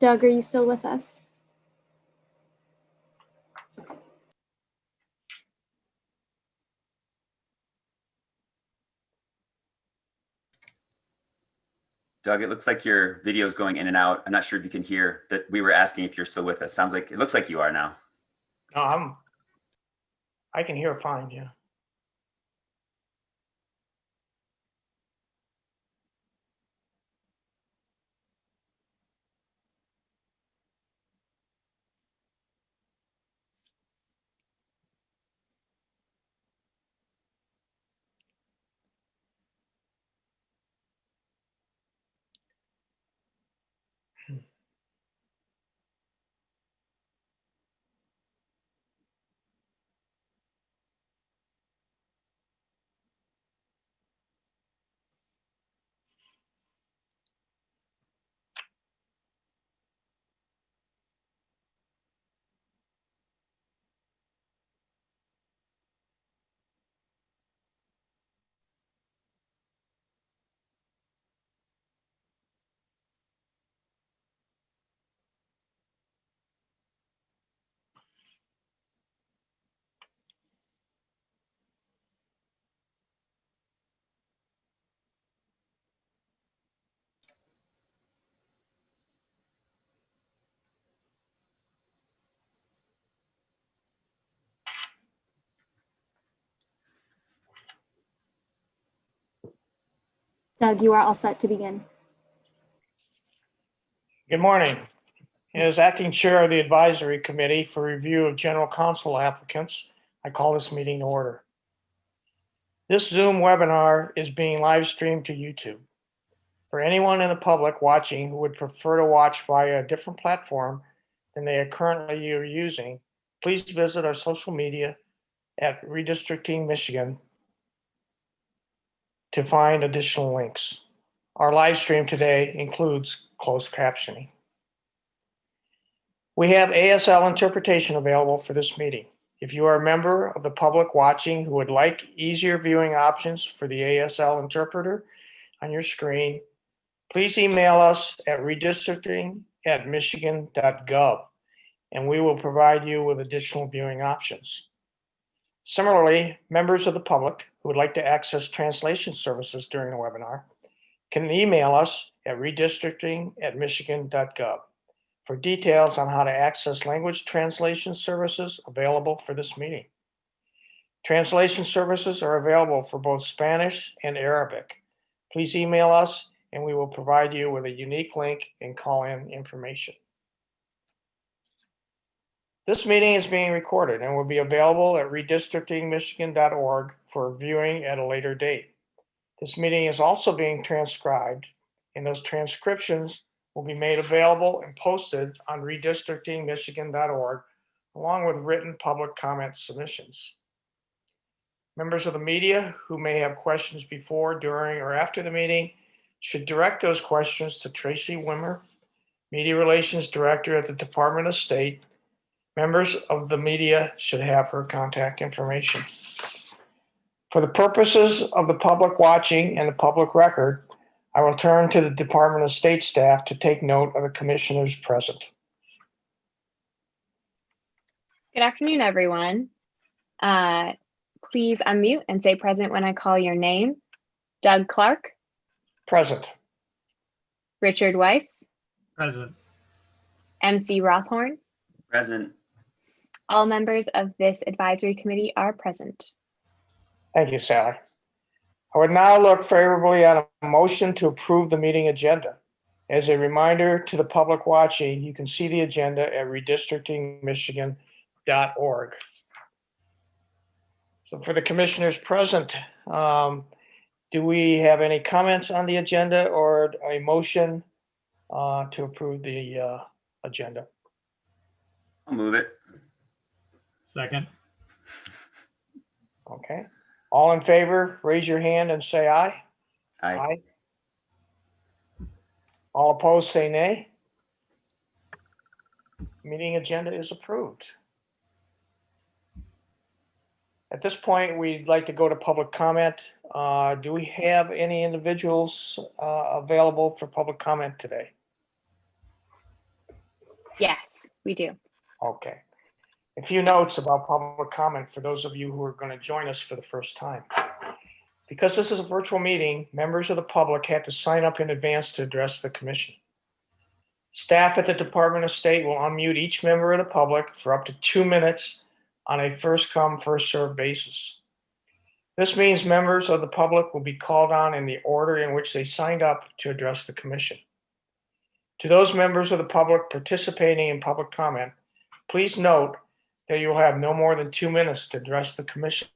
Doug, are you still with us? Doug, it looks like your video is going in and out. I'm not sure if you can hear that. We were asking if you're still with us. Sounds like, it looks like you are now. No, I can hear fine, yeah. Doug, you are all set to begin. Good morning. As acting chair of the advisory committee for review of general counsel applicants, I call this meeting to order. This Zoom webinar is being live streamed to YouTube. For anyone in the public watching who would prefer to watch via a different platform than they are currently using, please visit our social media at Redistricting Michigan to find additional links. Our live stream today includes closed captioning. We have ASL interpretation available for this meeting. If you are a member of the public watching who would like easier viewing options for the ASL interpreter on your screen, please email us at redistricting@michigan.gov, and we will provide you with additional viewing options. Similarly, members of the public who would like to access translation services during the webinar can email us at redistricting@michigan.gov for details on how to access language translation services available for this meeting. Translation services are available for both Spanish and Arabic. Please email us and we will provide you with a unique link and call-in information. This meeting is being recorded and will be available at redistrictingmichigan.org for viewing at a later date. This meeting is also being transcribed, and those transcriptions will be made available and posted on redistrictingmichigan.org, along with written public comment submissions. Members of the media who may have questions before, during, or after the meeting should direct those questions to Tracy Wimmer, Media Relations Director at the Department of State. Members of the media should have her contact information. For the purposes of the public watching and the public record, I will turn to the Department of State staff to take note of the commissioners present. Good afternoon, everyone. Please unmute and say present when I call your name. Doug Clark. Present. Richard Weiss. Present. MC Rothhorn. Present. All members of this advisory committee are present. Thank you, Sally. I would now look favorably on a motion to approve the meeting agenda. As a reminder to the public watching, you can see the agenda at redistrictingmichigan.org. So for the commissioners present, do we have any comments on the agenda or a motion to approve the agenda? I'll move it. Second. Okay. All in favor, raise your hand and say aye. Aye. All opposed, say nay. Meeting agenda is approved. At this point, we'd like to go to public comment. Do we have any individuals available for public comment today? Yes, we do. Okay. A few notes about public comment for those of you who are going to join us for the first time. Because this is a virtual meeting, members of the public had to sign up in advance to address the commission. Staff at the Department of State will unmute each member of the public for up to 2 minutes on a first come, first served basis. This means members of the public will be called on in the order in which they signed up to address the commission. To those members of the public participating in public comment, please note that you will have no more than 2 minutes to address the commission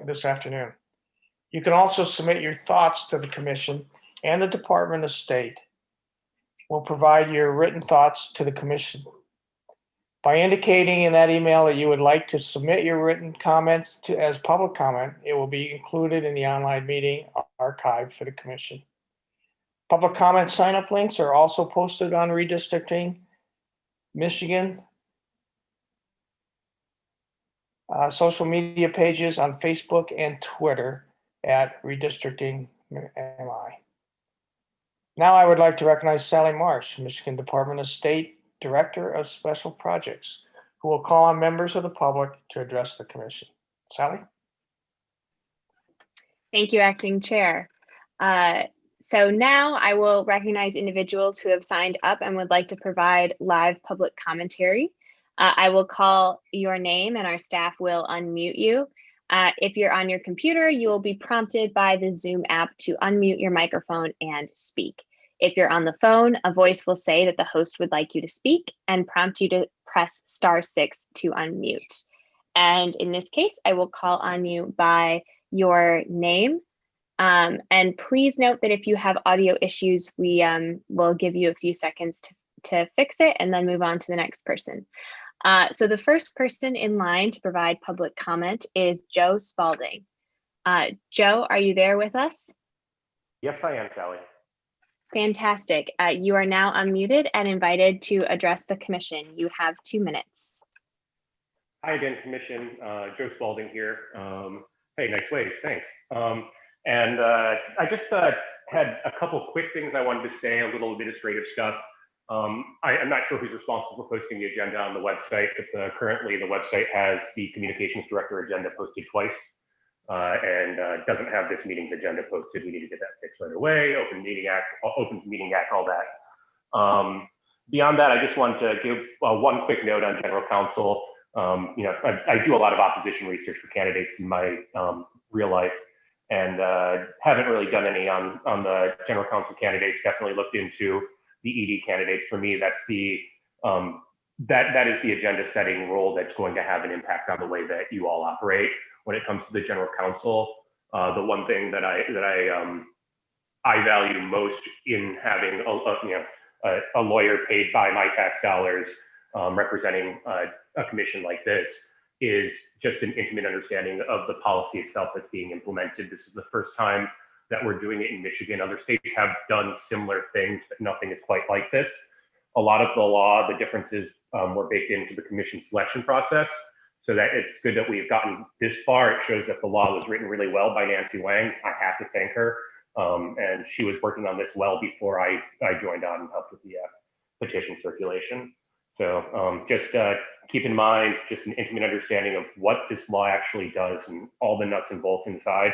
this afternoon. You can also submit your thoughts to the commission, and the Department of State will provide your written thoughts to the commission. By indicating in that email that you would like to submit your written comments as public comment, it will be included in the online meeting archive for the commission. Public comment sign-up links are also posted on Redistricting Michigan social media pages on Facebook and Twitter at Redistricting MI. Now I would like to recognize Sally Marsh, Michigan Department of State Director of Special Projects, who will call on members of the public to address the commission. Sally? Thank you, Acting Chair. So now I will recognize individuals who have signed up and would like to provide live public commentary. I will call your name and our staff will unmute you. If you're on your computer, you will be prompted by the Zoom app to unmute your microphone and speak. If you're on the phone, a voice will say that the host would like you to speak and prompt you to press *6 to unmute. And in this case, I will call on you by your name. And please note that if you have audio issues, we will give you a few seconds to fix it and then move on to the next person. So the first person in line to provide public comment is Joe Spalding. Joe, are you there with us? Yes, I am, Sally. Fantastic. You are now unmuted and invited to address the commission. You have 2 minutes. Hi again, Commission. Joe Spalding here. Hey, nice waves, thanks. I just had a couple quick things I wanted to say, a little administrative stuff. I'm not sure who's responsible for posting the agenda on the website, but currently the website has the communications director agenda posted twice and doesn't have this meeting's agenda posted. We need to get that fixed right away. Open Meeting Act, all that. Beyond that, I just wanted to give one quick note on general counsel. I do a lot of opposition research for candidates in my real life, and haven't really done any on the general counsel candidates. Definitely looked into the ED candidates. For me, that's the that is the agenda setting role that's going to have an impact on the way that you all operate. When it comes to the general counsel, the one thing that I value most in having a lawyer paid by my tax dollars representing a commission like this is just an intimate understanding of the policy itself that's being implemented. This is the first time that we're doing it in Michigan. Other states have done similar things, but nothing is quite like this. A lot of the law, the differences were baked into the commission selection process, so that it's good that we've gotten this far. It shows that the law was written really well by Nancy Wang. I have to thank her. And she was working on this well before I joined on and helped with the petition circulation. So just keep in mind, just an intimate understanding of what this law actually does and all the nuts and bolts inside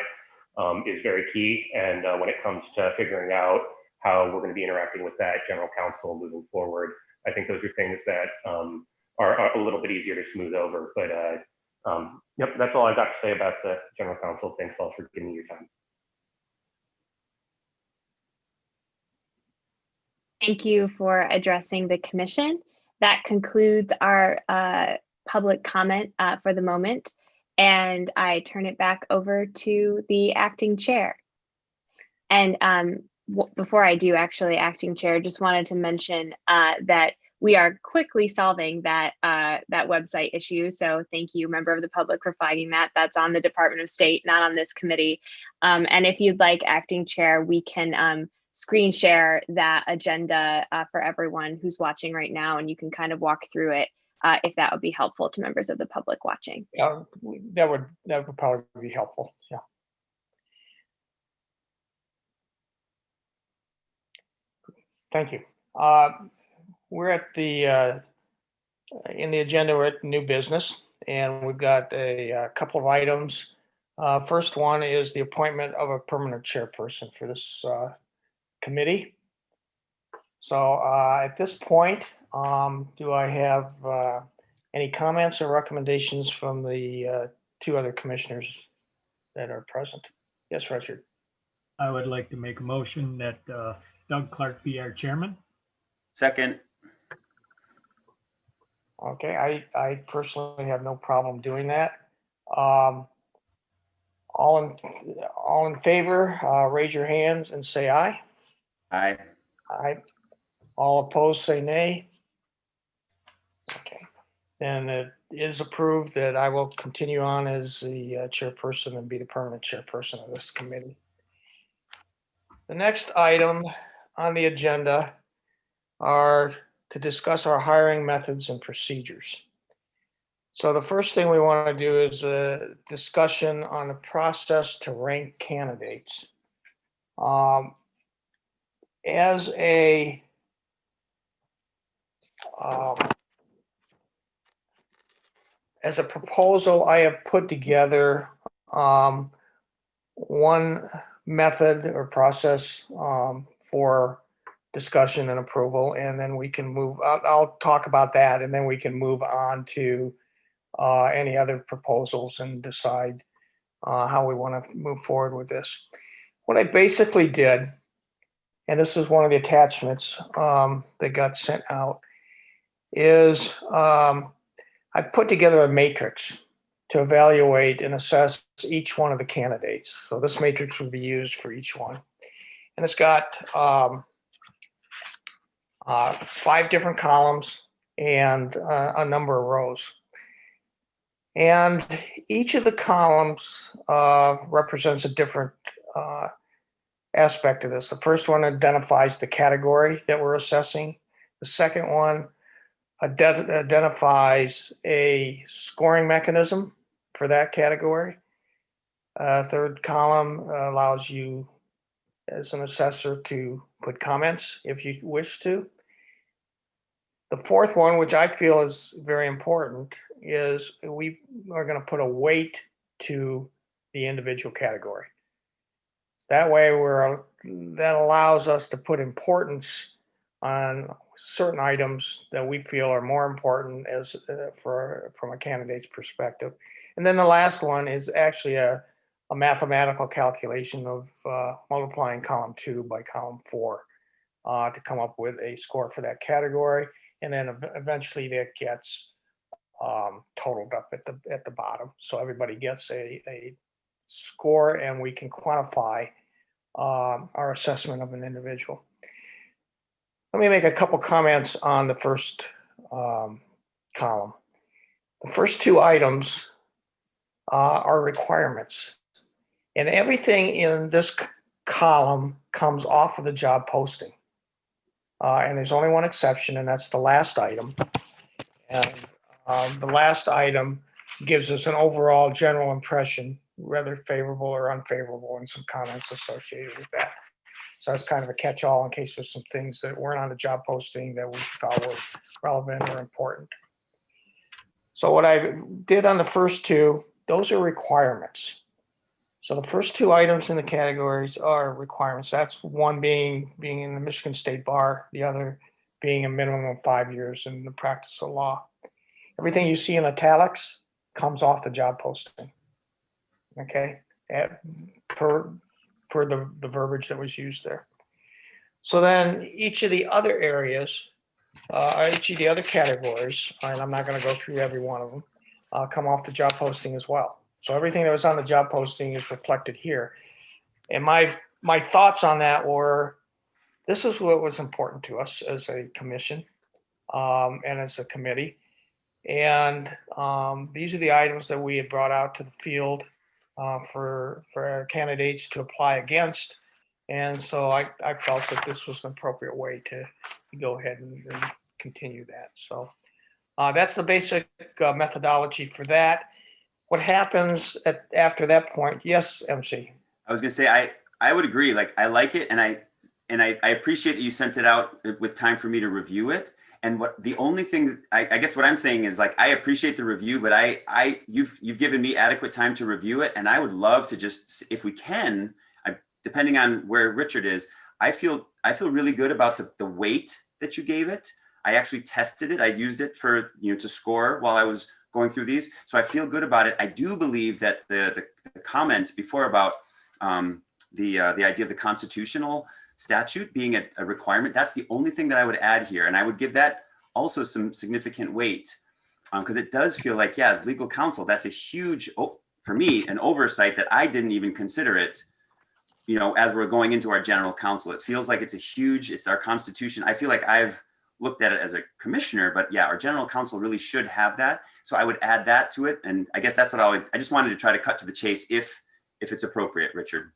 is very key. And when it comes to figuring out how we're going to be interacting with that general counsel moving forward, I think those are things that are a little bit easier to smooth over. But yep, that's all I've got to say about the general counsel. Thanks all for giving me your time. Thank you for addressing the commission. That concludes our public comment for the moment, and I turn it back over to the acting chair. And before I do, actually, acting chair, just wanted to mention that we are quickly solving that website issue. So thank you, member of the public, for flagging that. That's on the Department of State, not on this committee. And if you'd like, acting chair, we can screen share that agenda for everyone who's watching right now, and you can kind of walk through it if that would be helpful to members of the public watching. That would probably be helpful. Yeah. Thank you. we're at the, in the agenda, we're at new business, and we've got a couple of items. First one is the appointment of a permanent chairperson for this committee. So at this point, do I have any comments or recommendations from the two other commissioners that are present? Yes, Richard. I would like to make a motion that Doug Clark be our chairman. Second. Okay, I personally have no problem doing that. All in favor, raise your hands and say aye. Aye. Aye. All opposed, say nay. Okay, and it is approved that I will continue on as the chairperson and be the permanent chairperson of this committee. The next item on the agenda are to discuss our hiring methods and procedures. So the first thing we want to do is a discussion on the process to rank candidates. As a proposal, I have put together one method or process for discussion and approval, and then we can move. I'll talk about that, and then we can move on to any other proposals and decide how we want to move forward with this. What I basically did, and this is one of the attachments that got sent out, is I put together a matrix to evaluate and assess each one of the candidates. So this matrix would be used for each one. And it's got 5 different columns and a number of rows. And each of the columns represents a different aspect of this. The first one identifies the category that we're assessing. The second one identifies a scoring mechanism for that category. Third column allows you as an assessor to put comments if you wish to. The fourth one, which I feel is very important, is we are going to put a weight to the individual category. So that way that allows us to put importance on certain items that we feel are more important as from a candidate's perspective. And then the last one is actually a mathematical calculation of multiplying column 2 by column 4 to come up with a score for that category. And then eventually that gets totaled up at the bottom. So everybody gets a score, and we can quantify our assessment of an individual. Let me make a couple comments on the first column. The first 2 items are requirements. And everything in this column comes off of the job posting. And there's only one exception, and that's the last item. And the last item gives us an overall general impression, whether favorable or unfavorable, and some comments associated with that. So that's kind of a catch-all in case there's some things that weren't on the job posting that we thought were relevant or important. So what I did on the first 2, those are requirements. So the first 2 items in the categories are requirements. That's one being in the Michigan State Bar, the other being a minimum of 5 years in the practice of law. Everything you see in italics comes off the job posting. Okay, per the verbiage that was used there. So then each of the other areas, each of the other categories, and I'm not going to go through every one of them, come off the job posting as well. So everything that was on the job posting is reflected here. And my thoughts on that were, this is what was important to us as a commission and as a committee. And these are the items that we had brought out to the field for our candidates to apply against. And so I felt that this was an appropriate way to go ahead and continue that. So that's the basic methodology for that. What happens after that point? Yes, MC. I was gonna say I would agree. Like I like it, and I appreciate that you sent it out with time for me to review it. And what the only thing I guess what I'm saying is like, I appreciate the review, but you've given me adequate time to review it. And I would love to just, if we can, depending on where Richard is, I feel really good about the weight that you gave it. I actually tested it. I used it for, to score while I was going through these. So I feel good about it. I do believe that the comment before about the idea of the constitutional statute being a requirement, that's the only thing that I would add here. And I would give that also some significant weight because it does feel like, yeah, as legal counsel, that's a huge, for me, an oversight that I didn't even consider it, as we're going into our general counsel. It feels like it's our constitution. I feel like I've looked at it as a commissioner, but yeah, our general counsel really should have that. So I would add that to it. And I guess that's what I just wanted to try to cut to the chase if it's appropriate, Richard,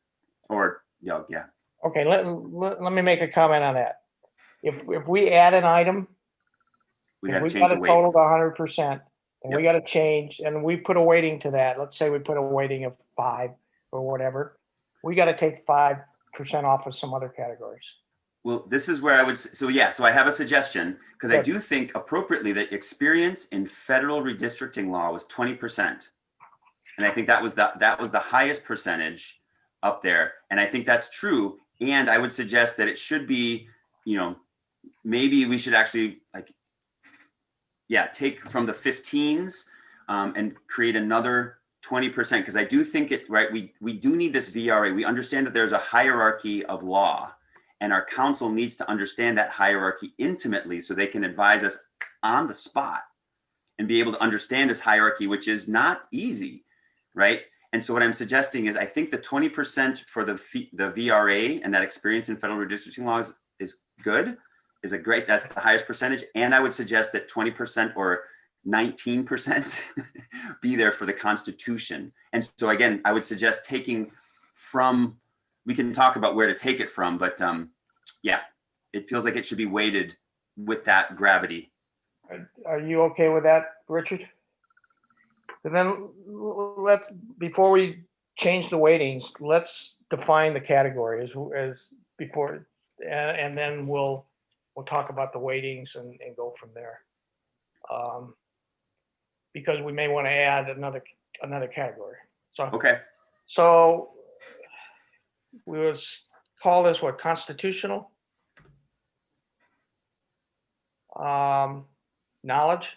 or, yeah. Okay, let me make a comment on that. If we add an item, We if got to we change got the it weight. totaled 100%, and we Yep. got to change, and we put a weighting to that. Let's say we put a weighting of 5 or whatever. We got to take 5% off of some other categories. Well, this is where I would, so I have a suggestion because I Good. do think appropriately that experience in federal redistricting law was 20%. And I think that was the highest percentage up there. And I think that's true. And I would suggest that it should be, maybe we should actually take from the 15s and create another 20%. Because I do think we do need this VRA. We understand that there's a hierarchy of law and our counsel needs to understand that hierarchy intimately so they can advise us on the spot and be able to understand this hierarchy, which is not easy, right? And so what I'm suggesting is I think the 20% for the VRA and that experience in federal redistricting laws is good, that's the highest percentage. And I would suggest that 20% or 19% be there for the Constitution. And so again, I would suggest taking from, we can talk about where to take it from, but it feels like it should be weighted with that gravity. Are you okay with that, Richard? And then before we change the weightings, let's define the category as before, and then we'll talk about the weightings and go from there. Because we may want to add another category. Okay. So we would call this what, constitutional? Knowledge?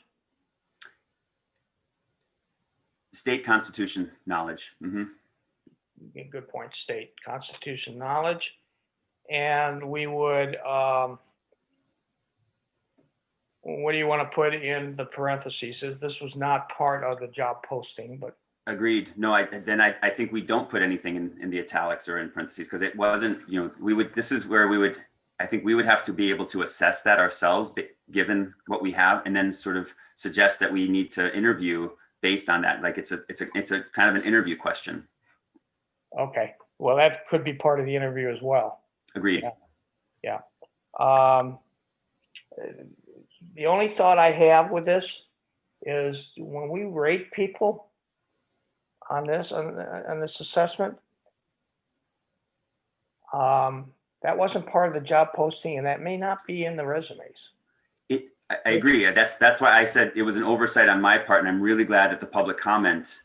State constitution knowledge. Mm-hmm. Good point. State constitution knowledge. And we would, what do you want to put in the parentheses? This was not part of the job posting, but. Agreed. No, I think we don't put anything in the italics or in parentheses because it wasn't, this is where I think we would have to be able to assess that ourselves given what we have and then sort of suggest that we need to interview based on that. Like it's a kind of an interview question. Okay. Well, that could be part of the interview as well. Agreed. Yeah. The only thought I have with this is when we rate people on this assessment, that wasn't part of the job posting and that may not be in the resumes. I agree. That's why I said it was an oversight on my part, and I'm really glad that the public comment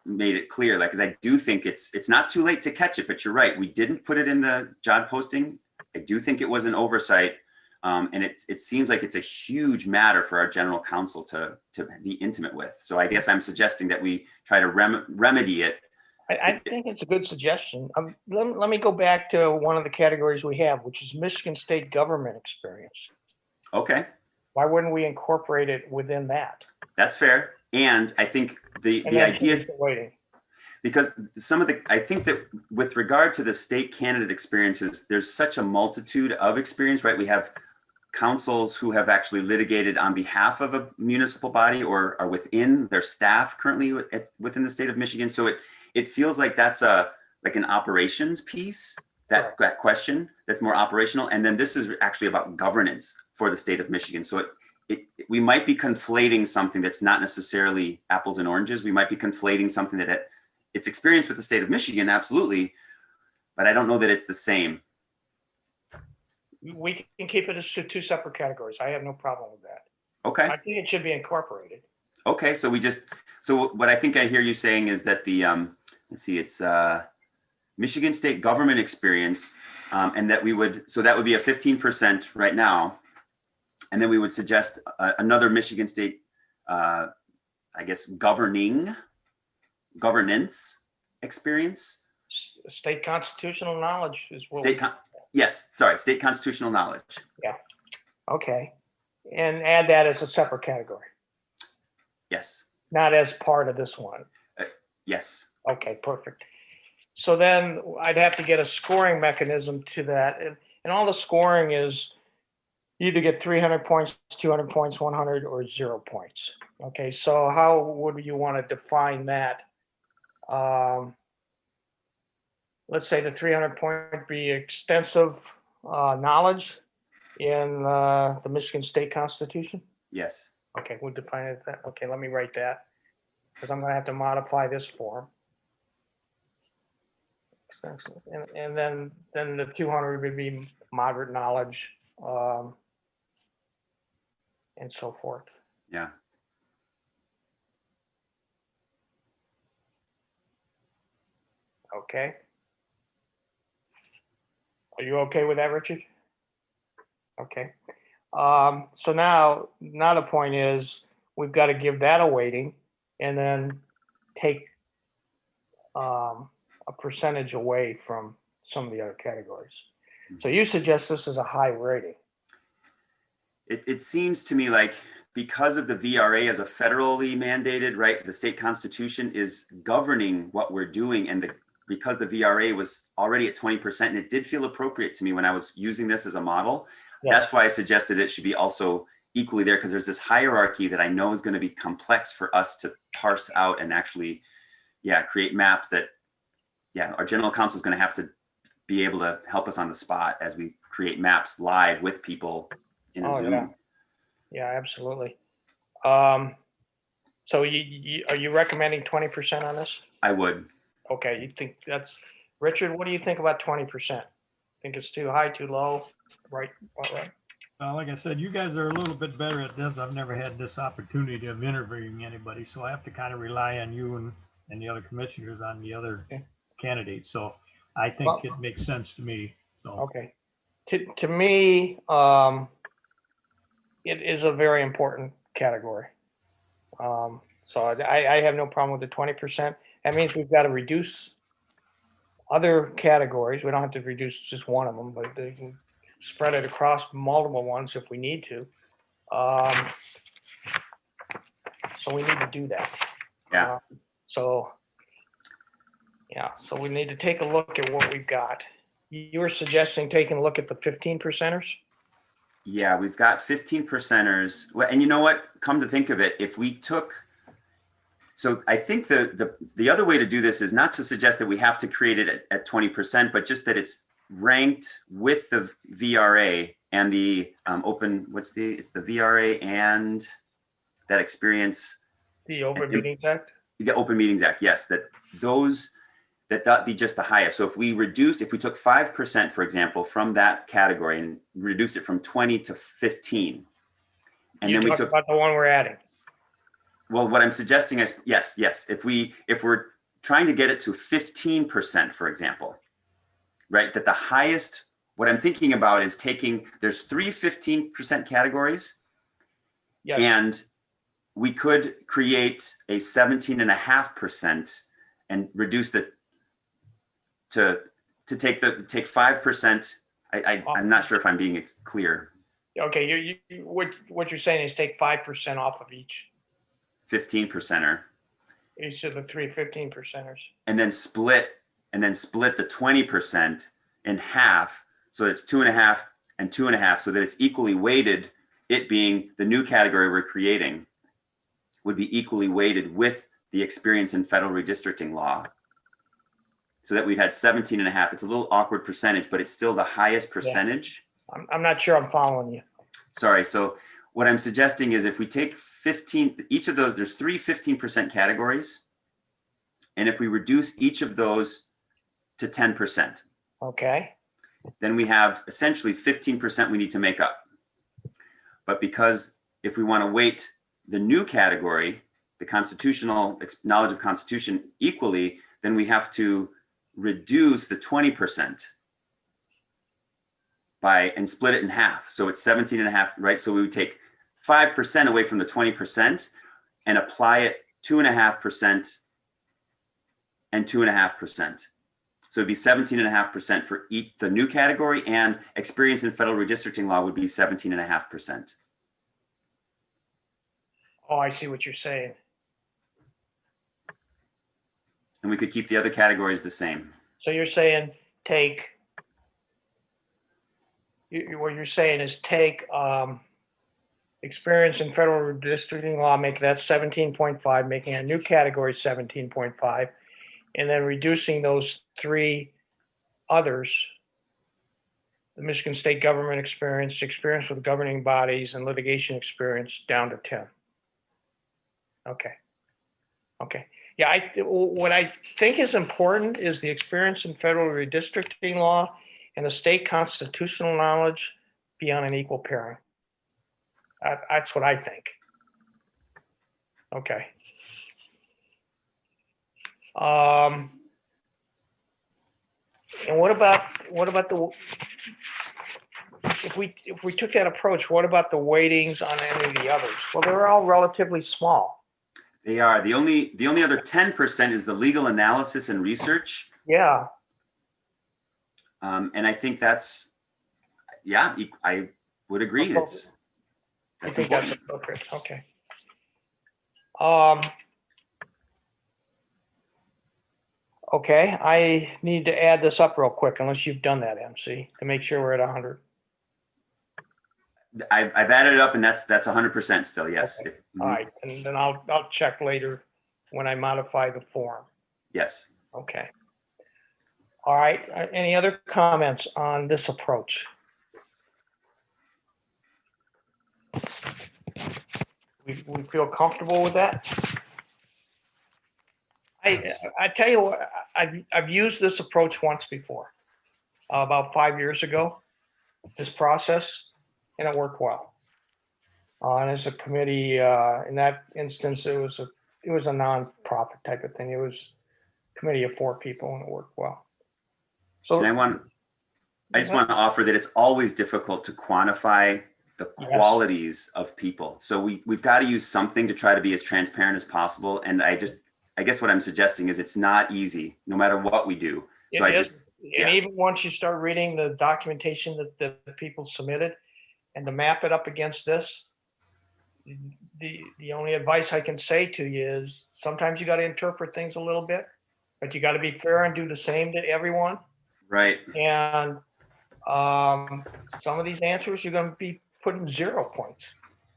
made it clear. Because I do think it's not too late to catch it, but you're right. We didn't put it in the job posting. I do think it was an oversight, and it seems like it's a huge matter for our general counsel to be intimate with. So I guess I'm suggesting that we try to remedy it. I think it's a good suggestion. Let me go back to one of the categories we have, which is Michigan State government experience. Okay. Why wouldn't we incorporate it within that? That's fair. And I think the idea, because I think that with regard to the state candidate experiences, there's such a multitude of experience, right? We have counsels who have actually litigated on behalf of a municipal body or are within their staff currently within the state of Michigan. So it feels like that's like an operations piece, that question that's more operational. And then this is actually about governance for the state of Michigan. So we might be conflating something that's not necessarily apples and oranges. We might be conflating something that it's experience with the state of Michigan, absolutely, but I don't know that it's the same. We can keep it as two separate categories. I have no problem with that. Okay. I think it should be incorporated. Okay. So what I think I hear you saying is that the, let's see, it's Michigan State government experience, and that that would be a 15% right now. And then we would suggest another Michigan State, I guess, governance experience. State constitutional knowledge is what. State constitutional knowledge. Yeah. Okay. And add that as a separate category, Yes. not as part of this one. Yes. Okay, perfect. So then I'd have to get a scoring mechanism to that. And all the scoring is you either get 300 points, 200 points, 100, or 0 points. Okay, so how would you want to define that? Let's say the 300 point be extensive knowledge in the Michigan State Constitution. Yes. Okay, we'll define it as that. Okay, let me write that because I'm going to have to modify this form. Extensive. And then the 200 would be moderate knowledge and so forth. Yeah. Okay. Are you okay with that, Richard? Okay. So now the point is we've got to give that a weighting and then take a percentage away from some of the other categories. So you suggest this is a high rating. It seems to me like because of the VRA as a federally mandated, right, the state constitution is governing what we're doing. And because the VRA was already at 20%, and it did feel appropriate to me when I was using this as a model, Yes. That's why I suggested it should be also equally there, because there's this hierarchy that I know is going to be complex for us to parse out and actually, create maps that, our general counsel is going to have to be able to help us on the spot as we create maps live with people in a Zoom. Yeah, absolutely. So are you recommending 20% on this? I would. Okay, you think that's, Richard, what do you think about 20%? Think it's too high, too low? Right. Well, like I said, you guys are a little bit better at this. I've never had this opportunity of interviewing anybody, so I have to kind of rely on you and the other commissioners on the other candidates. So I think it makes sense to me. So okay. To me, it is a very important category. So I have no problem with the 20%. That means we've got to reduce other categories. We don't have to reduce just one of them, but they can spread it across multiple ones if we need to. So we need to do that. Yeah. So we need to take a look at what we've got. You were suggesting taking a look at the 15 percenters? Yeah, we've got 15 percenters. Well, and you know what? Come to think of it, if we took, so I think the other way to do this is not to suggest that we have to create it at 20%, but just that it's ranked with the VRA and the it's the VRA and that experience. The Open Meetings Act? The Open Meetings Act, yes, that be just the highest. So if we took 5%, for example, from that category and reduced it from 20 to 15, and then we took about the one we're adding. Well, what I'm suggesting is, yes. If we're trying to get it to 15%, for example, right, that the highest, what I'm thinking about is there's 3 15% categories. Yes. And we could create a 17.5% and reduce to take 5%. I'm not sure if I'm being clear. Okay, what you're saying is take 5% off of each 15%er. Each of the 3 15 percenters. And then split the 20% in half. So it's 2.5 and 2.5, so that it's equally weighted. It being the new category we're creating would be equally weighted with the experience in federal redistricting law. So that we'd had 17.5. It's a little awkward percentage, but it's still the highest percentage. Yeah. I'm not sure I'm following you. Sorry. So what I'm suggesting is if we take 15, each of those, there's 3 15% categories. And if we reduce each of those to 10%. Okay. then we have essentially 15% we need to make up. But because if we want to weight the new category, the constitutional knowledge of Constitution equally, then we have to reduce the 20% and split it in half. So it's 17 and a half, right? So we would take 5% away from the 20% and apply it 2.5% and 2.5%. So it'd be 17.5% for each, the new category, and experience in federal redistricting law would be 17.5%. Oh, I see what you're saying. And we could keep the other categories the same. So you're saying what you're saying is take experience in federal redistricting law, make that 17.5, making a new category 17.5, and then reducing those three others, the Michigan state government experience with governing bodies, and litigation experience, down to 10. Okay. Okay. Yeah, what I think is important is the experience in federal redistricting law and the state constitutional knowledge be on an equal pairing. That's what I think. Okay. And what about the, if we took that approach, what about the weightings on any of the others? Well, they're all relatively small. They are. The only other 10% is the legal analysis and research. Yeah. And I think that's, yeah, I would agree. That's important. That's appropriate. Okay. Okay, I need to add this up real quick, unless you've done that, MC, to make sure we're at 100. I've added it up, and that's 100% still. Yes. Okay. All right, and then I'll check later when I modify the form. Yes. Okay. All right. Any other comments on this approach? We feel comfortable with that? I tell you what, I've used this approach once before, about 5 years ago, this process, and it worked well. And as a committee, in that instance, it was a non-profit type of thing. It was a committee of 4 people, and it worked well. So, And I just want to offer that it's always difficult to quantify the qualities of people. So we've got to use something to try to be as transparent as possible. And I guess what I'm suggesting is it's not easy, no matter what we do. So and even once you start reading the documentation that the people submitted, and to map it up against this, the only advice I can say to you is sometimes you got to interpret things a little bit, but you got to be fair and do the same to everyone. Right. And some of these answers you're going to be putting 0 points.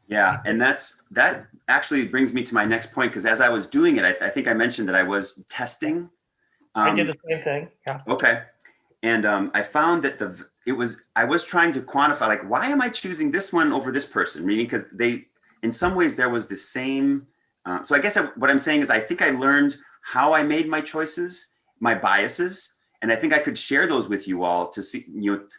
Yeah, and that actually brings me to my next point, because as I was doing it, I think I mentioned that I was testing. I did the same thing. Yeah. Okay. And I found that I was trying to quantify, like, why am I choosing this one over this person? Meaning, because in some ways there was the same. So I guess what I'm saying is I think I learned how I made my choices, my biases, and I think I could share those with you all to see,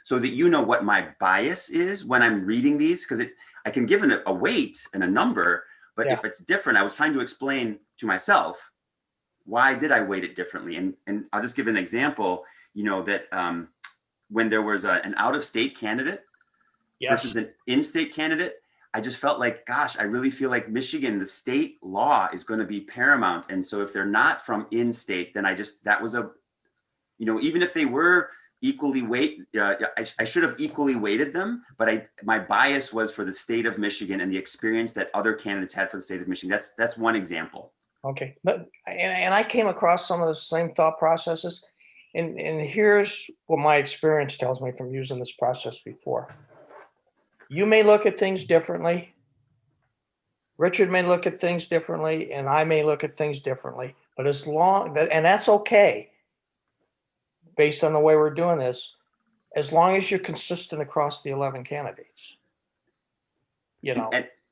so that you know what my bias is when I'm reading these, because I can give it a weight and a number, but if it's different, I was trying to explain to myself, why did I weight it differently? And I'll just give an example, that when there was an out-of-state candidate versus an in-state candidate, I just felt like, gosh, I really feel like Michigan, the state law is going to be paramount. And so if they're not from in-state, then that was even if they were equally I should have equally weighted them, but my bias was for the state of Michigan and the experience that other candidates had for the state of Michigan. That's one example. Okay, and I came across some of the same thought processes, and here's what my experience tells me from using this process before. You may look at things differently. Richard may look at things differently, and I may look at things differently. But and that's okay, based on the way we're doing this, as long as you're consistent across the 11 candidates.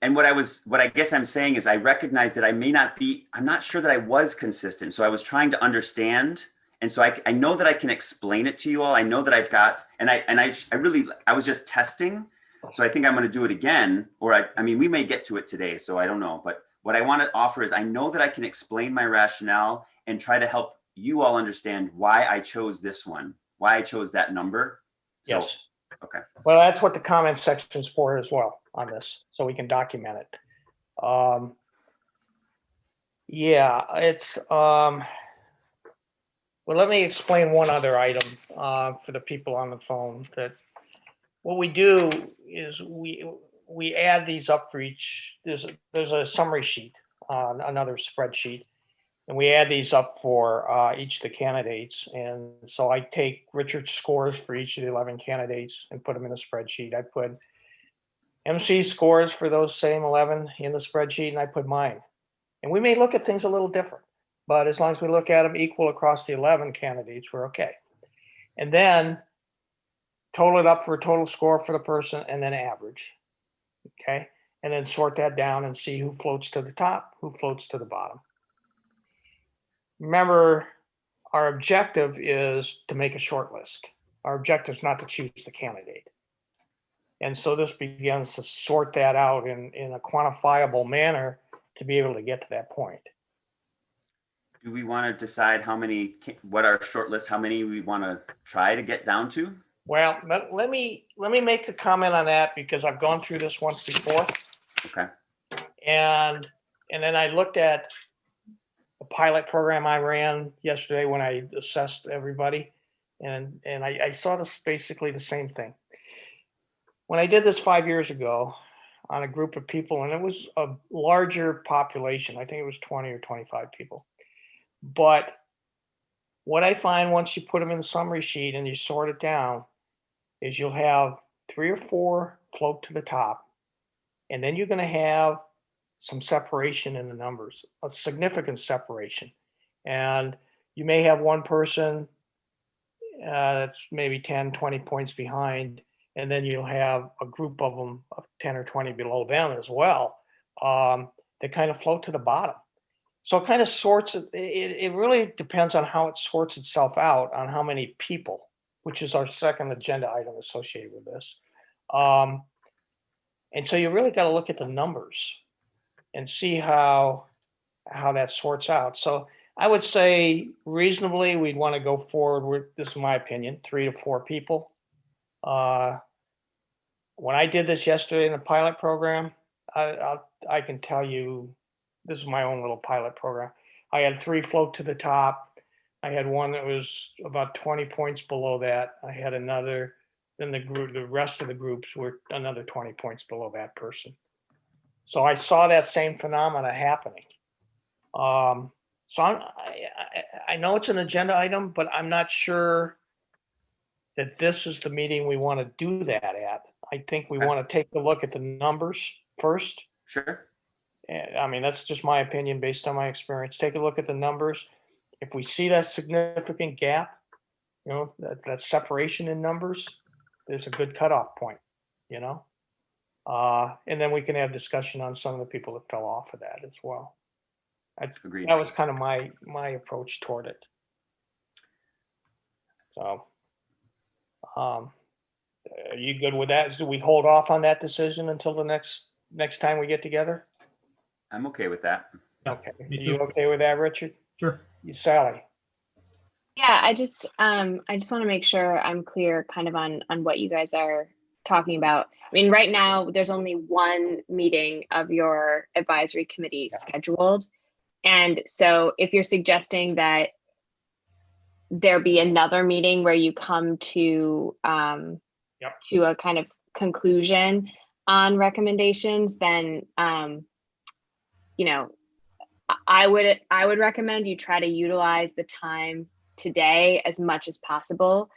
And what I guess I'm saying is I recognize that I'm not sure that I was consistent. So I was trying to understand And so I know that I can explain it to you all. I know that I've got, I was just testing. So I think I'm going to do it again, or I mean, we may get to it today, so I don't know. But what I want to offer is I know that I can explain my rationale and try to help you all understand why I chose this one, why I chose that number. So, Yes. okay. Well, that's what the comment section is for as well on this, so we can document it. Yeah, it's, well, let me explain one other item for the people on the phone. That what we do is we add these up for each, there's a summary sheet, another spreadsheet, and we add these up for each of the candidates. And so I take Richard's scores for each of the 11 candidates and put them in a spreadsheet. I put MC scores for those same 11 in the spreadsheet, and I put mine. And we may look at things a little different, but as long as we look at them equal across the 11 candidates, we're okay. And then total it up for a total score for the person and then average. Okay. And then sort that down and see who floats to the top, who floats to the bottom. Remember, our objective is to make a short list. Our objective is not to choose the candidate. And so this begins to sort that out in a quantifiable manner to be able to get to that point. Do we want to decide what our short list, how many we want to try to get down to? Well, let me make a comment on that because I've gone through this once before. Okay. And then I looked at a pilot program I ran yesterday when I assessed everybody. And I saw this basically the same thing. When I did this 5 years ago on a group of people, and it was a larger population, I think it was 20 or 25 people. But what I find once you put them in the summary sheet and you sort it down is you'll have 3 or 4 float to the top. And then you're going to have some separation in the numbers, a significant separation. And you may have one person that's maybe 10, 20 points behind. And then you'll have a group of them of 10 or 20 below them as well that kind of float to the bottom. So it kind of sorts it. It really depends on how it sorts itself out on how many people, which is our second agenda item associated with this. And so you really got to look at the numbers and see how that sorts out. So I would say reasonably, we'd want to go forward with, this is my opinion, 3 to 4 people. When I did this yesterday in the pilot program, I can tell you, this is my own little pilot program. I had 3 float to the top. I had one that was about 20 points below that. I had another, then the rest of the groups were another 20 points below that person. So I saw that same phenomena happening. So I know it's an agenda item, but I'm not sure that this is the meeting we want to do that at. I think we want to take a look at the numbers first. Sure. I mean, that's just my opinion based on my experience. Take a look at the numbers. If we see that significant gap, you know, that separation in numbers, there's a good cutoff point, you know? And then we can have discussion on some of the people that fell off of that as well. Agreed. That was kind of my approach toward it. So, are you good with that? Do we hold off on that decision until the next time we get together? I'm okay with that. Okay. Are me you too. okay with that, Richard? Sure. You, Sally? Yeah, I just want to make sure I'm clear kind of on what you guys are talking about. I mean, right now there's only one meeting of your advisory committee scheduled. And so if you're suggesting that there be another meeting where you come to to a kind of conclusion on recommendations, then you know, I would recommend you try to utilize the time today as much as possible,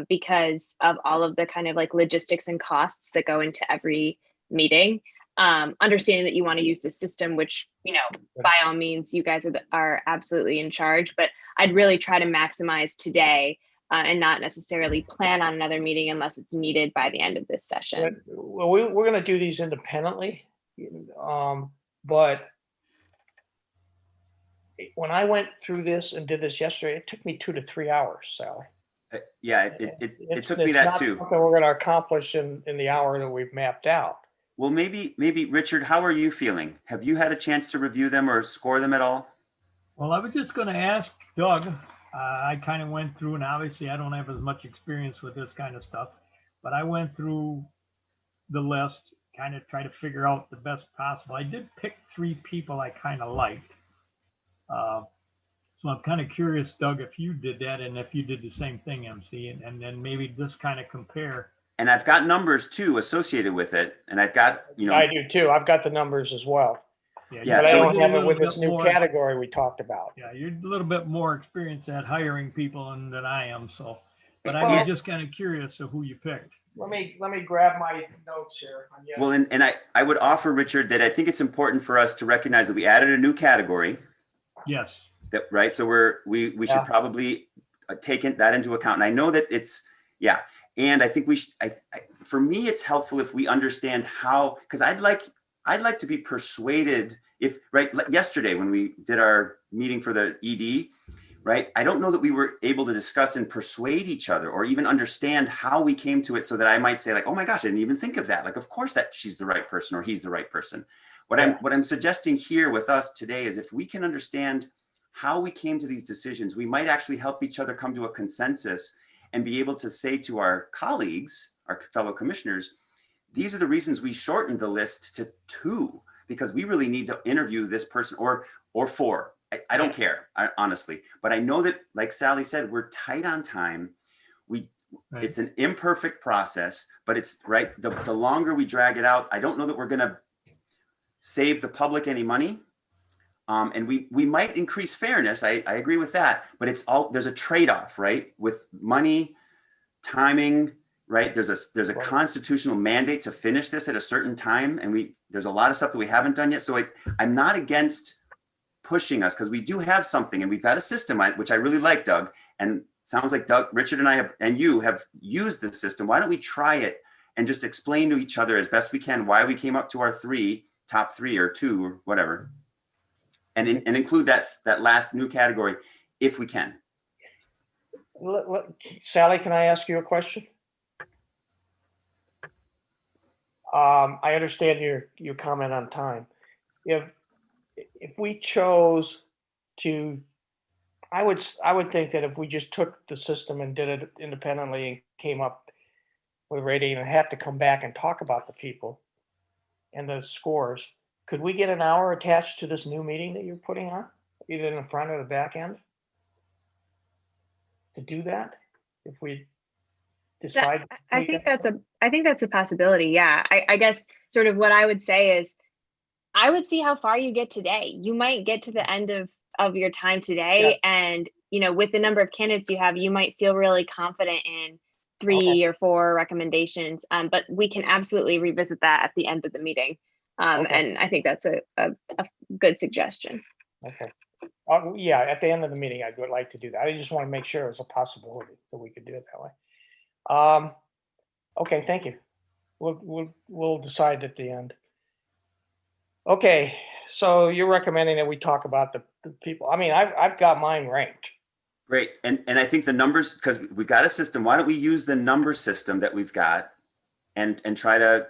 because of all of the kind of like logistics and costs that go into every meeting. Understanding that you want to use the system, which, you know, by all means, you guys are absolutely in charge, but I'd really try to maximize today and not necessarily plan on another meeting unless it's needed by the end of this session. Well, we're going to do these independently, but when I went through this and did this yesterday, it took me 2 to 3 hours, Sally. Yeah, it It's- took me it's that not too. something we're gonna accomplish in the hour that we've mapped out. Well, maybe Richard, how are you feeling? Have you had a chance to review them or score them at all? Well, I was just going to ask Doug. I kind of went through, and obviously I don't have as much experience with this kind of stuff, but I went through the list, kind of try to figure out the best possible. I did pick 3 people I kind of liked. So I'm kind of curious, Doug, if you did that and if you did the same thing, MC, and then maybe just kind of compare. And I've got numbers too associated with it, and I've got, you know, I do too. I've got the numbers as well. Yeah, But I so don't you're have a it little with this bit new more- category we talked about. Yeah, you're a little bit more experienced at hiring people than I am, so. But I Well- was just kind of curious of who you picked. Let me grab my notes here. well, and I would offer, Richard, that I think it's important for us to recognize that we added a new category. Yes. That, right, so we Yeah. should probably take that into account. And I know that it's, yeah, and I think we should, for me, it's helpful if we understand how, because I'd like to be persuaded if, right, yesterday when we did our meeting for the ED, right, I don't know that we were able to discuss and persuade each other or even understand how we came to it, so that I might say like, oh my gosh, I didn't even think of that. Like, of course that she's the right person or he's the right person. What I'm suggesting here with us today is if we can understand how we came to these decisions, we might actually help each other come to a consensus and be able to say to our colleagues, our fellow commissioners, these are the reasons we shortened the list to 2, because we really need to interview this person, or 4. I don't care, honestly, but I know that, like Sally said, we're tight on time. Right. It's an imperfect process, but it's right. The longer we drag it out, I don't know that we're going to save the public any money. And we might increase fairness. I agree with that, but there's a trade-off, right? With money, timing, right? There's a constitutional mandate to finish this at a certain time. And there's a lot of stuff that we haven't done yet. So I'm not against pushing us, because we do have something and we've got a system, which I really like, Doug. And sounds like Doug, Richard and I and you have used this system. Why don't we try it and just explain to each other as best we can why we came up to our top 3 or 2 or whatever. And include that last new category if we can. Sally, can I ask you a question? I understand your comment on time. If we chose to, I would think that if we just took the system and did it independently and came up with a rating and had to come back and talk about the people and the scores, could we get an hour attached to this new meeting that you're putting on, either in the front or the back end? To do that, if we decide. I think that's a possibility. Yeah. I guess sort of what I would say is I would see how far you get today. You might get to the end of your time today. Yeah. And, with the number of candidates you have, you might feel really confident in 3 or 4 recommendations. But we can absolutely revisit that at the end of the meeting. And I think that's a good suggestion. Okay. Yeah, at the end of the meeting, I would like to do that. I just want to make sure it's a possibility that we could do it that way. Okay, thank you. We'll decide at the end. Okay, so you're recommending that we talk about the people. I mean, I've got mine ranked. Great. And I think the numbers, because we've got a system, why don't we use the number system that we've got and try to,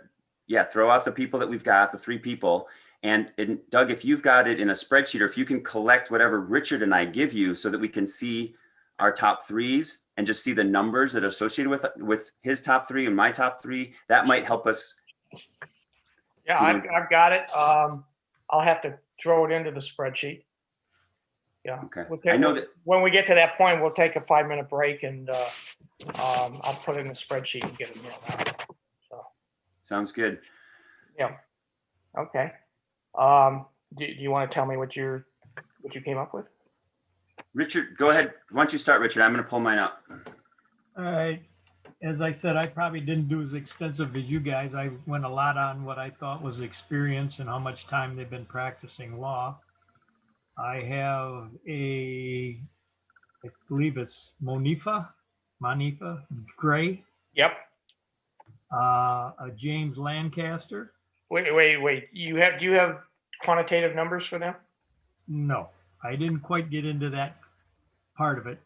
throw out the people that we've got, the 3 people. And Doug, if you've got it in a spreadsheet, or if you can collect whatever Richard and I give you so that we can see our top 3s and just see the numbers that are associated with his top 3 and my top 3, that might help us. Yeah, I've got it. I'll have to throw it into the spreadsheet. Yeah. Okay. I know that when we get to that point, we'll take a 5-minute break and I'll put it in the spreadsheet and get it in. So. Sounds good. Yeah. Okay. Do you want to tell me what you came up with? Richard, go ahead. Why don't you start, Richard? I'm going to pull mine up. All right. As I said, I probably didn't do as extensive as you guys. I went a lot on what I thought was experience and how much time they've been practicing law. I have I believe it's Monifa Gray. Yep. A James Lancaster. Wait. Do you have quantitative numbers for them? No. I didn't quite get into that part of it.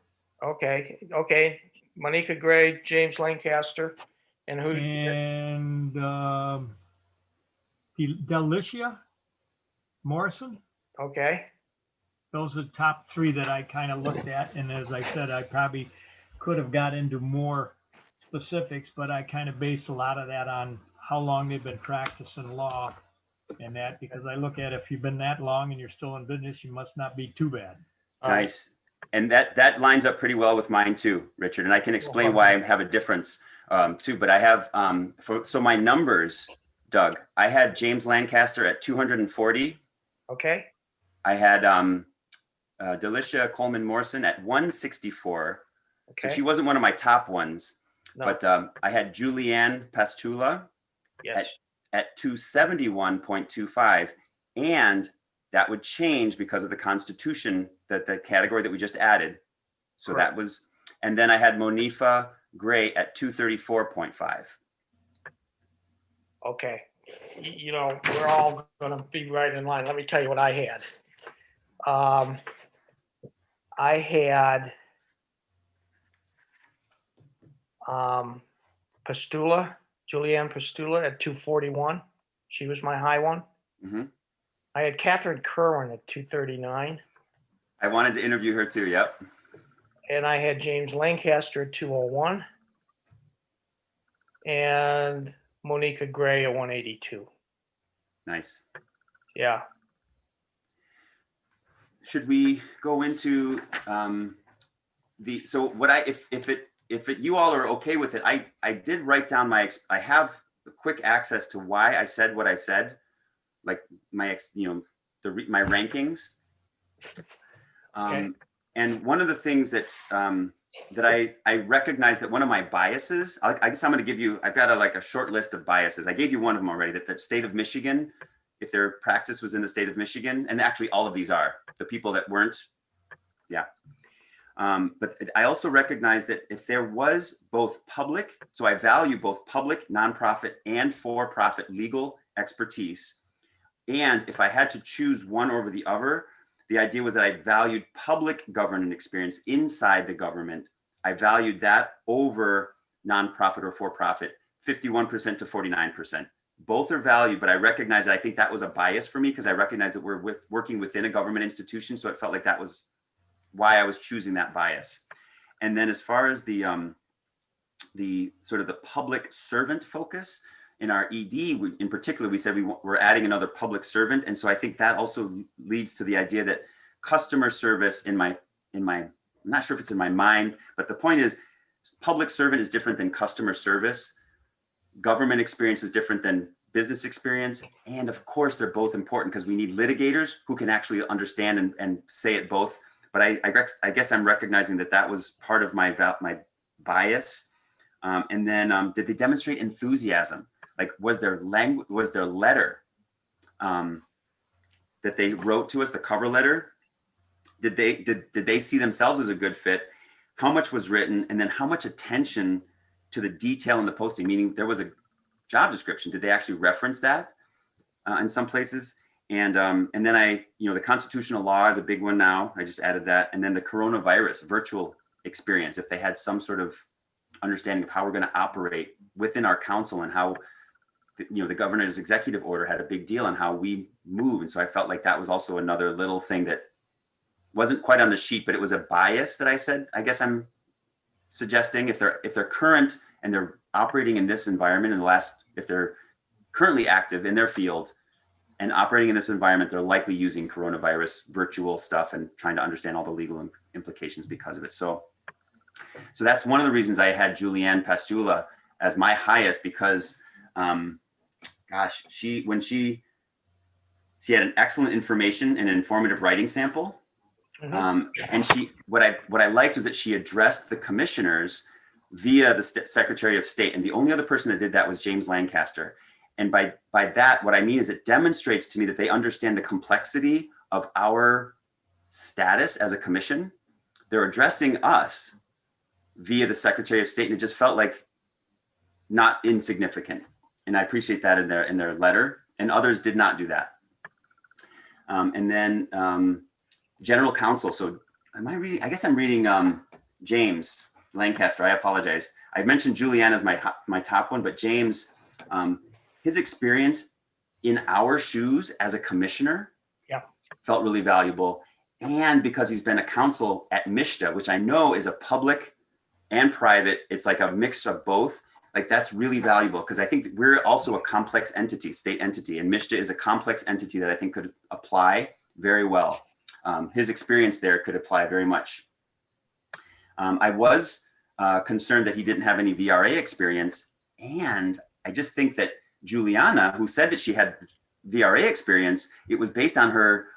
Okay. Monica Gray, James Lancaster, and who? And Delicia Morrison. Okay. Those are the top three that I kind of looked at. And as I said, I probably could have got into more specifics, but I kind of base a lot of that on how long they've been practicing law and that, because I look at if you've been that long and you're still in business, you must not be too bad. Nice. And that lines up pretty well with mine too, Richard. And I can explain why I have a difference too. But I have, so my numbers, Doug, I had James Lancaster at 240. Okay. I had Delicia Coleman Morrison at 164. Okay. So she wasn't one of my top ones. No. But I had Julianne Pastula Yes. at 271.25. And that would change because of the Constitution, that the category that we just added. So Correct. that was, and then I had Monifa Gray at 234.5. Okay. You know, we're all going to be right in line. Let me tell you what I had. I had Pastula, Julianne Pastula at 241. She was my high one. Mm-hmm. I had Catherine Kerwin at 239. I wanted to interview her too. Yep. And I had James Lancaster at 201. And Monica Gray at 182. Nice. Yeah. Should we go into so what if you all are okay with it, I did write down I have quick access to why I said what I said, like my my rankings. Okay. And one of the things that I recognize that one of my biases, I guess I'm going to give you, I've got a short list of biases. I gave you one of them already, that the state of Michigan, if their practice was in the state of Michigan, and actually all of these are, the people that weren't, yeah. But I also recognize that if there was both public, so I value both public, nonprofit, and for-profit legal expertise. And if I had to choose one over the other, the idea was that I valued public governance experience inside the government. I valued that over nonprofit or for-profit, 51% to 49%. Both are valued, but I recognize that I think that was a bias for me because I recognize that we're working within a government institution. So it felt like that was why I was choosing that bias. And then as far as the sort of the public servant focus, in our ED, in particular, we said we're adding another public servant. And so I think that also leads to the idea that customer service in my, I'm not sure if it's in my mind, but the point is public servant is different than customer service. Government experience is different than business experience. And of course, they're both important because we need litigators who can actually understand and say it both. But I guess I'm recognizing that was part of my bias. And then did they demonstrate enthusiasm? Like, was their letter that they wrote to us, the cover letter, did they see themselves as a good fit? How much was written, and then how much attention to the detail in the posting? Meaning, there was a job description. Did they actually reference that in some places? And then the constitutional law is a big one now. I just added that, and then the coronavirus virtual experience. If they had some sort of understanding of how we're going to operate within our council and how the governor's executive order had a big deal on how we move. And so I felt like that was also another little thing that wasn't quite on the sheet, but it was a bias that I said, I guess I'm suggesting if they're current and they're operating in this environment if they're currently active in their field and operating in this environment, they're likely using coronavirus virtual stuff and trying to understand all the legal implications because of it. So that's one of the reasons I had Julianne Pastula as my highest, because she had an excellent information and informative writing sample. And what I liked was that she addressed the commissioners via the Secretary of State. And the only other person that did that was James Lancaster. And by that, what I mean is it demonstrates to me that they understand the complexity of our status as a commission. They're addressing us via the Secretary of State. And it just felt like not insignificant. And I appreciate that in their letter, and others did not do that. And then general counsel. So am I reading? I guess I'm reading James Lancaster. I apologize. I mentioned Julianne as my top one, but James, his experience in our shoes as a commissioner felt really valuable. And because he's been a counsel at MISTA, which I know is a public and private, it's like a mix of both. Like that's really valuable because I think that we're also a complex entity, state entity, and MISTA is a complex entity that I think could apply very well. His experience there could apply very much. I was concerned that he didn't have any VRA experience. And I just think that Juliana, who said that she had VRA experience, it was based on her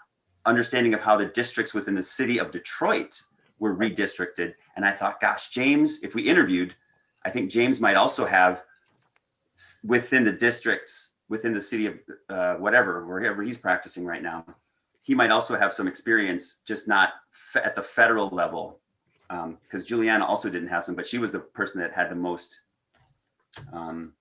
understanding of how the districts within the city of Detroit were redistricted. And I thought, gosh, James, if we interviewed, I think James might also have within the districts, within the city of wherever he's practicing right now, he might also have some experience, just not at the federal level. Because Juliana also didn't have some, but she was the person that had the most. And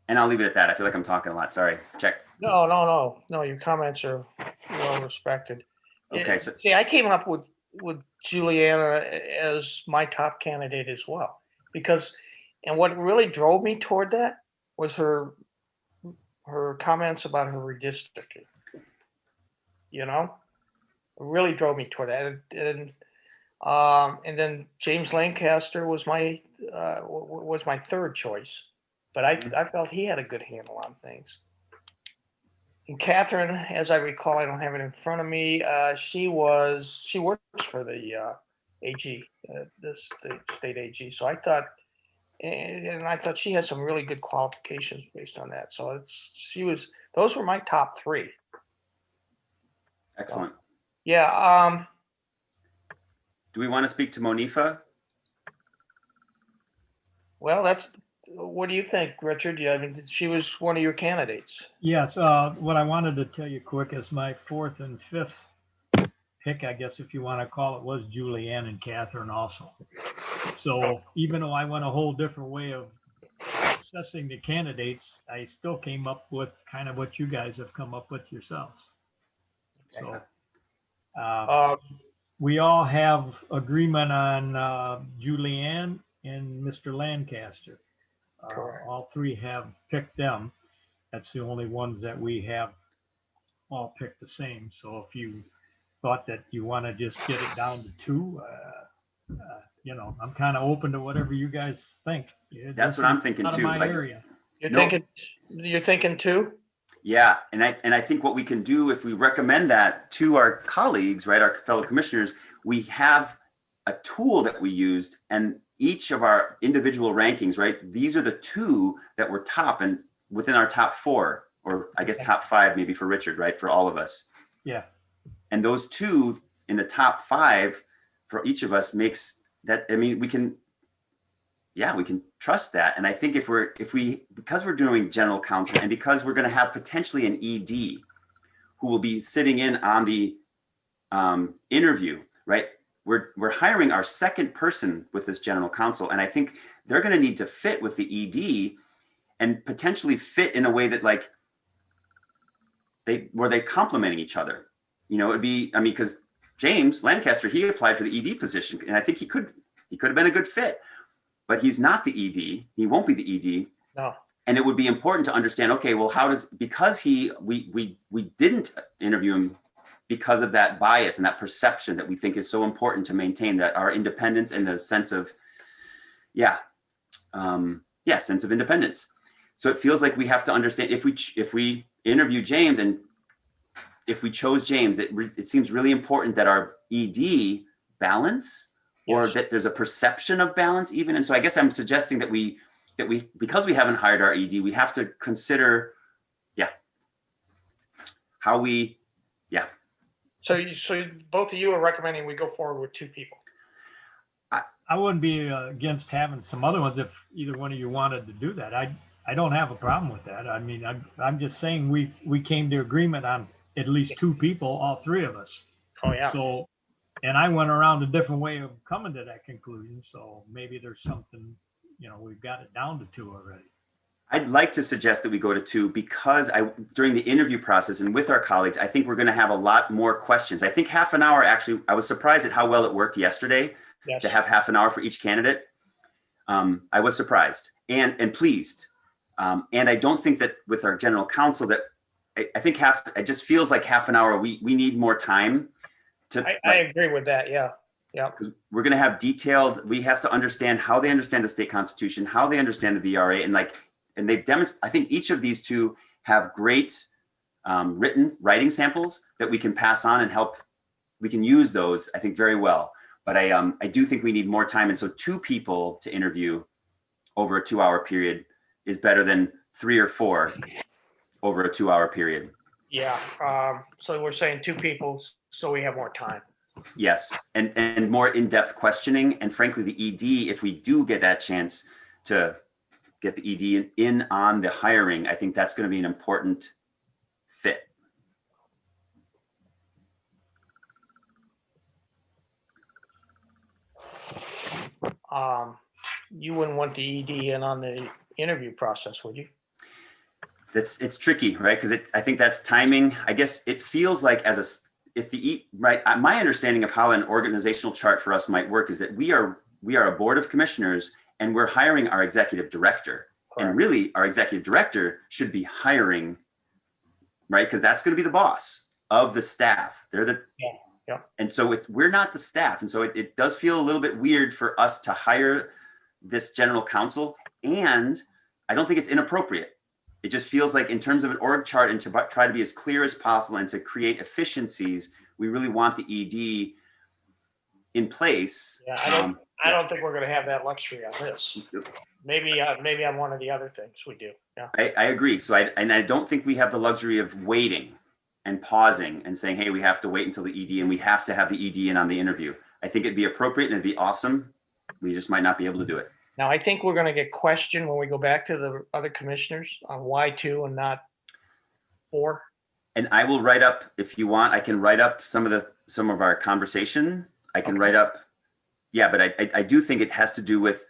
I'll leave it at that. I feel like I'm talking a lot. Sorry. Check. No. Your comments are well respected. Okay. So See, I came up with Juliana as my top candidate as well, because, and what really drove me toward that was her comments about her redistricting. You know, it really drove me toward that. And then James Lancaster was my third choice, but I felt he had a good handle on things. And Catherine, as I recall, I don't have it in front of me. She works for the AG, the state AG. So I thought, and I thought she had some really good qualifications based on that. So those were my top three. excellent. Yeah. Do we want to speak to Monifa? Well, what do you think, Richard? Yeah, I mean, she was one of your candidates. Yes, what I wanted to tell you quick is my fourth and fifth pick, I guess if you want to call it, was Julianne and Catherine also. So even though I went a whole different way of assessing the candidates, I still came up with kind of what you guys have come up with yourselves. So we all have agreement on Julianne and Mr. Lancaster. All three have picked them. That's the only ones that we have all picked the same. So if you thought that you want to just get it down to two, I'm kind of open to whatever you guys think. That's what I'm thinking too. Out of my area. You're thinking two? Yeah, and I think what we can do if we recommend that to our colleagues, right, our fellow commissioners, we have a tool that we used, and each of our individual rankings, right, these are the two that were top and within our top four, or I guess top five maybe for Richard, right, for all of us. Yeah. And those two in the top five for each of us makes that, I mean, we can trust that. And I think because we're doing general counsel and because we're going to have potentially an ED who will be sitting in on the interview, right? We're hiring our second person with this general counsel. And I think they're going to need to fit with the ED and potentially fit in a way that where they're complementing each other. Because James Lancaster, he applied for the ED position and I think he could have been a good fit. But he's not the ED. He won't be the ED. No. And it would be important to understand, okay, well, because we didn't interview him because of that bias and that perception that we think is so important to maintain, that our independence and the sense of, sense of independence. So it feels like we have to understand if we interview James and if we chose James, it seems really important that our ED balance, or that there's a perception of balance even. And so I guess I'm suggesting that we, because we haven't hired our ED, we have to consider, how we, So both of you are recommending we go forward with two people. I wouldn't be against having some other ones if either one of you wanted to do that. I don't have a problem with that. I mean, I'm just saying we came to agreement on at least two people, all three of us. Oh, yeah. So, and I went around a different way of coming to that conclusion. So maybe there's something, we've got it down to two already. I'd like to suggest that we go to 2 because during the interview process and with our colleagues, I think we're going to have a lot more questions. I think half an hour, actually, I was surprised at how well it worked yesterday Yes. to have half an hour for each candidate. I was surprised and pleased. And I don't think that with our general counsel that I think it just feels like half an hour. We need more time to. I agree with that. Yeah. Yeah. Because we're going to have we have to understand how they understand the state constitution, how they understand the VRA, and they've demonstrated. I think each of these 2 have great writing samples that we can pass on and help. We can use those, I think, very well. But I do think we need more time. And so 2 people to interview over a 2-hour period is better than 3 or 4 over a 2-hour period. Yeah. So we're saying 2 people, so we have more time. Yes, and more in-depth questioning. And frankly, the ED, if we do get that chance to get the ED in on the hiring, I think that's going to be an important fit. You wouldn't want the ED in on the interview process, would you? It's tricky, right? Because I think that's timing. I guess it feels like my understanding of how an organizational chart for us might work is that we are a board of commissioners and we're hiring our executive director. Correct. And really our executive director should be hiring, right? Because that's going to be the boss of the staff. They're the Yeah. And so we're not the staff. And so it does feel a little bit weird for us to hire this general counsel. And I don't think it's inappropriate. It just feels like in terms of an org chart and to try to be as clear as possible and to create efficiencies, we really want the ED in place. Yeah, I don't think we're going to have that luxury on this. Maybe on one of the other things we do. Yeah. I agree. So I don't think we have the luxury of waiting and pausing and saying, hey, we have to wait until the ED and we have to have the ED in on the interview. I think it'd be appropriate and it'd be awesome. We just might not be able to do it. Now, I think we're going to get questioned when we go back to the other commissioners on why 2 and not 4. And I will write up, if you want, I can write up some of our conversation. I can write up. Yeah, but I do think it has to do with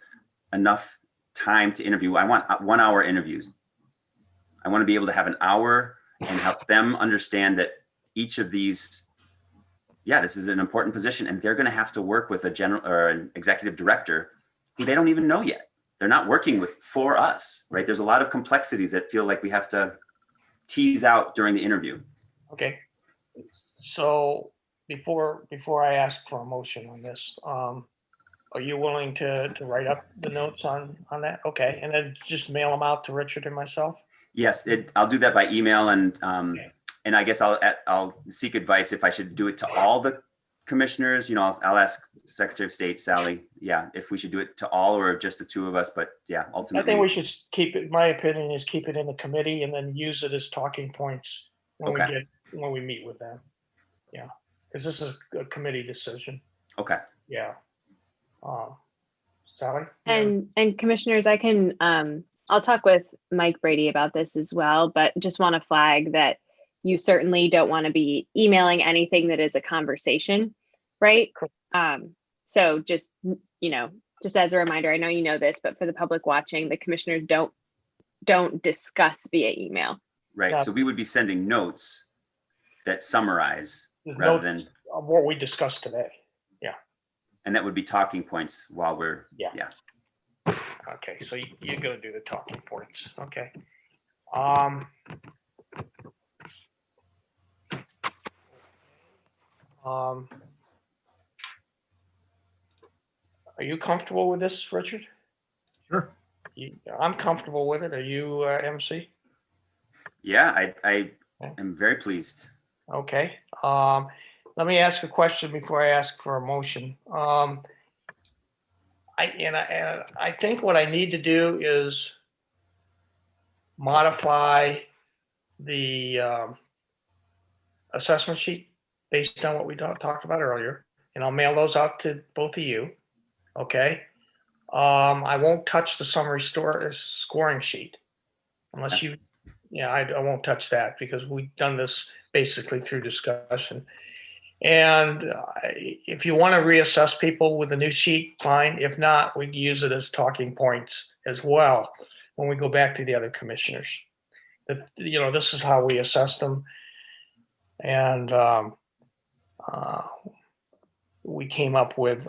enough time to interview. I want 1-hour interviews. I want to be able to have an hour and help them understand that each of these, this is an important position and they're going to have to work with a general or an executive director who they don't even know yet. They're not working for us, right? There's a lot of complexities that feel like we have to tease out during the interview. Okay. So before I ask for a motion on this, are you willing to write up the notes on that? Okay. And then just mail them out to Richard and myself? Yes, I'll do that by email and I guess I'll seek advice if I should do it to all the commissioners. You know, I'll ask Secretary of State Sally, if we should do it to all or just the 2 of us. But ultimately, I think we should keep it. My opinion is keep it in the committee and then use it as talking points when we meet with them. Yeah, because this is a committee decision. Okay. Yeah. Sally. And commissioners, I can I'll talk with Mike Brady about this as well, but just want to flag that you certainly don't want to be emailing anything that is a conversation, right? So just as a reminder, I know you know this, but for the public watching, the commissioners don't discuss via email. Right. Yeah. So we would be sending notes that summarize rather than of what we discussed today. Yeah. And that would be talking points while we're Okay, so you're going to do the talking points. Okay. Are you comfortable with this, Richard? Sure. I'm comfortable with it. Are you, MC? Yeah, I am very pleased. Okay. Let me ask a question before I ask for a motion. I think what I need to do is modify the assessment sheet based on what we talked about earlier, and I'll mail those out to both of you. Okay. I won't touch the summary scoring sheet unless you, I won't touch that because we've done this basically through discussion. And if you want to reassess people with a new sheet, fine. If not, we can use it as talking points as well. when we go back to the other commissioners. That, you know, this is how we assess them. And we came up with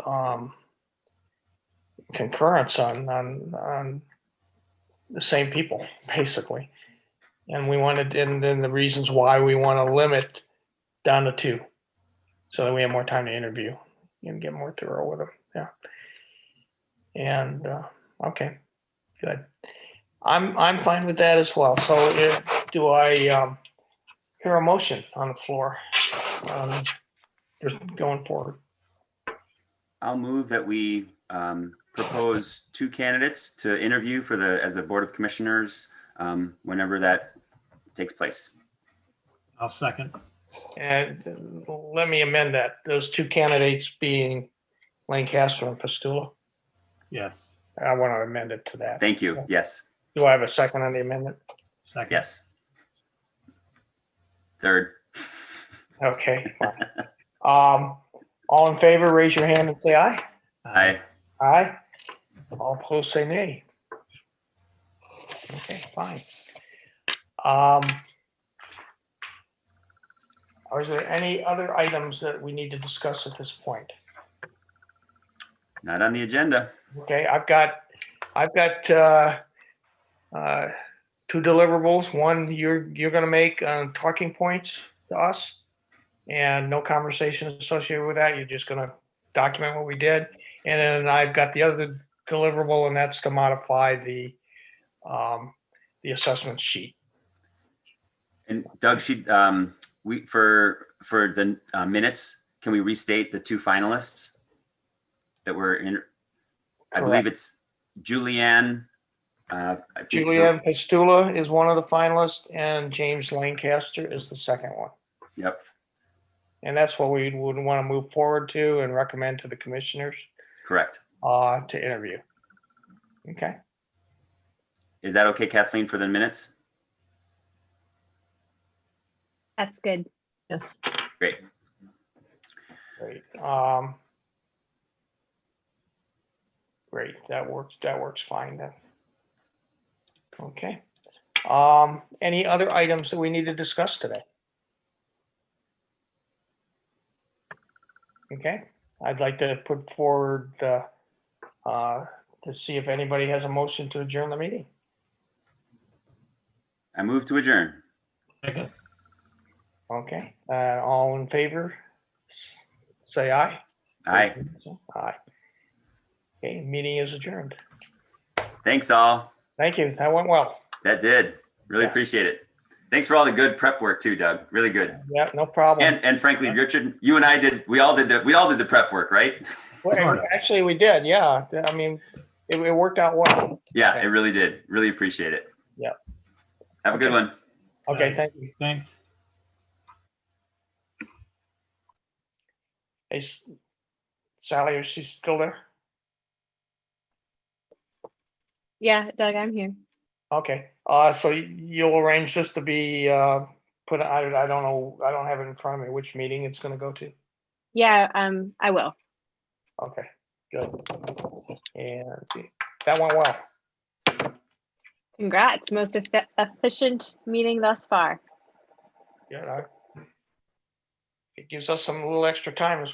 concurrence on the same people, basically. And we wanted, and then the reasons why we want to limit down to 2, so that we have more time to interview and get more thorough with them. Yeah. And okay, good. I'm fine with that as well. So do I hear a motion on the floor just going forward? I'll move that we propose 2 candidates to interview for as the Board of Commissioners whenever that takes place. I'll second. And let me amend that. Those 2 candidates being Lancaster and Pastula. Yes. I want to amend it to that. Thank you. Yes. Do I have a second on the amendment? Second. Yes. Third. Okay. Fine. All in favor, raise your hand and say aye. Aye. Aye. All opposed, say nay. Okay, fine. Are there any other items that we need to discuss at this point? Not on the agenda. Okay, I've got 2 deliverables. One you're gonna make talking points to us, and no conversation associated with that. You're just gonna document what we did. And then I've got the other deliverable, and that's to modify the assessment sheet. And Doug, we for the minutes, can we restate the 2 finalists that were in? I believe it's Julianne. Julianne Pastula is one of the finalists, and James Lancaster is the second one. Yep. And that's what we would want to move forward to and recommend to the commissioners Correct. to interview. Okay. Is that okay, Kathleen, for the minutes? That's good. Yes. Great. Great. Great. That works fine then. Okay. Any other items that we need to discuss today? Okay. I'd like to put forward to see if anybody has a motion to adjourn the meeting. I move to adjourn. Second. Okay. All in favor, say aye. Aye. Aye. Okay, meeting is adjourned. Thanks all. Thank you. That went well. That did. Really Yeah. appreciate it. Thanks for all the good prep work too, Doug. Really good. Yeah, no problem. And frankly, Richard, you and I we all did the prep work, right? Well, Sort of. actually, we did. Yeah. I mean, it worked out well. Yeah, it really did. Really appreciate it. Yeah. Have a good one. Okay. Thank you. Thanks. Hey, Sally, is she still there? Yeah, Doug, I'm here. Okay. So you'll arrange this to be put. I don't know. I don't have it in front of me. Which meeting it's going to go to? Yeah, I will. Okay. Good. And that went well. Congrats. Most efficient meeting thus far. Yeah. It gives us some little extra time as